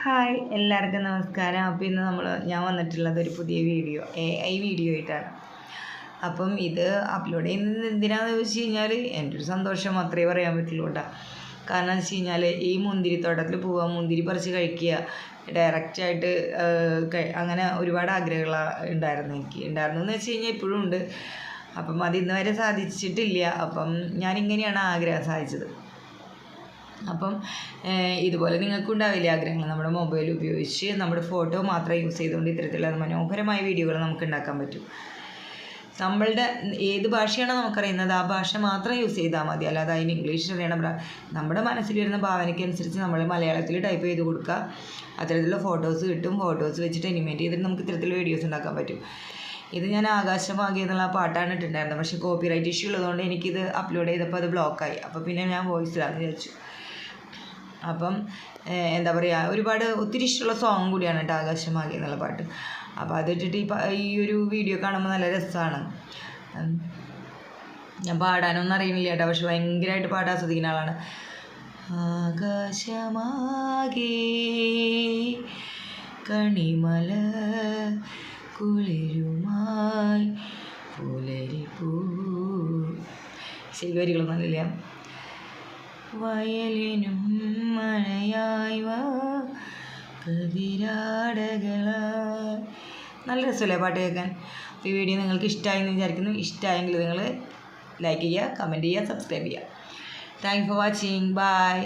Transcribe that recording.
Hi എല്ലാവർക്കും നമസ്കാരം. അപ്പോൾ ഇന്ന് ഞാൻ വന്നിട്ടുള്ളത് ഒരു പുതിയ AI വീഡിയോ ആയിട്ടാണ്. അപ്പം ഇത് അപ്ലോഡ് ചെയ്യുന്നത് എന്തിനാണെന്ന് ചോദിച്ചു കഴിഞ്ഞാൽ എൻ്റെ ഒരു സന്തോഷം മാത്രമേ പറയാൻ പറ്റുള്ളൂ കേട്ടോ. കാരണം എന്ന് വെച്ച് കഴിഞ്ഞാൽ ഈ മുന്തിരിത്തോട്ടത്തിൽ പോവുക, മുന്തിരി പറിച്ച് കഴിക്കുക, ഡയറക്റ്റായിട്ട് അങ്ങനെ ഒരുപാട് ആഗ്രഹങ്ങൾ ഉണ്ടായിരുന്നു എന്ന് വെച്ച് കഴിഞ്ഞാൽ ഇപ്പോഴും ഉണ്ട്. അപ്പം അത് ഇന്ന് വരെ സാധിച്ചിട്ടില്ല. അപ്പം ഞാനിങ്ങനെയാണ് ആഗ്രഹം സാധിച്ചത്. അപ്പം ഇതുപോലെ നിങ്ങൾക്കും ഉണ്ടാവില്ലേ ആഗ്രഹങ്ങൾ? നമ്മുടെ മൊബൈൽ ഉപയോഗിച്ച് നമ്മുടെ ഫോട്ടോ മാത്രം യൂസ് ചെയ്തുകൊണ്ട് ഇത്തരത്തിലുള്ള മനോഹരമായ വീഡിയോകൾ നമുക്ക് ഉണ്ടാക്കാൻ പറ്റും. നമ്മളുടെ ഏത് ഭാഷയാണോ നമുക്കറിയുന്നത് ആ ഭാഷ മാത്രം യൂസ് ചെയ്താൽ മതി. അല്ലാതെ അതിന് ഇംഗ്ലീഷ് അറിയണം. നമ്മുടെ മനസ്സിൽ വരുന്ന ഭാവനയ്ക്കനുസരിച്ച് നമ്മൾ മലയാളത്തിൽ ടൈപ്പ് ചെയ്ത് കൊടുക്കുക. അത്തരത്തിലുള്ള ഫോട്ടോസ് കിട്ടും. ഫോട്ടോസ് വെച്ചിട്ട് അനിമേറ്റ് ചെയ്തിട്ട് നമുക്ക് ഇത്തരത്തിലുള്ള വീഡിയോസ് ഉണ്ടാക്കാൻ പറ്റും. ഇത് ഞാൻ ആകാശമാകെ എന്നുള്ള പാട്ടാണ് ഇട്ടിട്ടുണ്ടായിരുന്നത്. പക്ഷേ കോപ്പിറൈറ്റ് ഇഷ്യൂ ഉള്ളതുകൊണ്ട് എനിക്കിത് അപ്ലോഡ് ചെയ്തപ്പോൾ അത് ബ്ലോക്കായി. അപ്പോൾ പിന്നെ ഞാൻ വോയിസിലാണെന്ന് വിചാരിച്ചു. അപ്പം എന്താ പറയുക, ഒത്തിരി ഇഷ്ടമുള്ള സോങ് കൂടിയാണ് കേട്ടോ ആകാശമാകെ എന്നുള്ള പാട്ട്. അപ്പോൾ അതിട്ടിട്ട് ഈ ഒരു വീഡിയോ കാണുമ്പോൾ നല്ല രസമാണ്. ഞാൻ പാടാനൊന്നും അറിയുന്നില്ല കേട്ടോ, പക്ഷെ ഭയങ്കരമായിട്ട് പാട്ട് ആസ്വദിക്കുന്ന ആളാണ്. ആകാശമാകെ കണിമല കുളിരുമായി പുലരിപ്പൂ. ശരി, വരികളൊന്നും അറിയില്ല. വയലിനും മഴയായി വാ കതിരാടകളായി. നല്ല രസമല്ലേ പാട്ട് കേൾക്കാൻ? ഈ വീഡിയോ നിങ്ങൾക്ക് ഇഷ്ടമായെന്ന് വിചാരിക്കുന്നു. ഇഷ്ടമായെങ്കിൽ നിങ്ങൾ ലൈക്ക് ചെയ്യുക, കമൻറ്റ് ചെയ്യുക, സബ്സ്ക്രൈബ് ചെയ്യുക. Thanks for watching. ബൈ.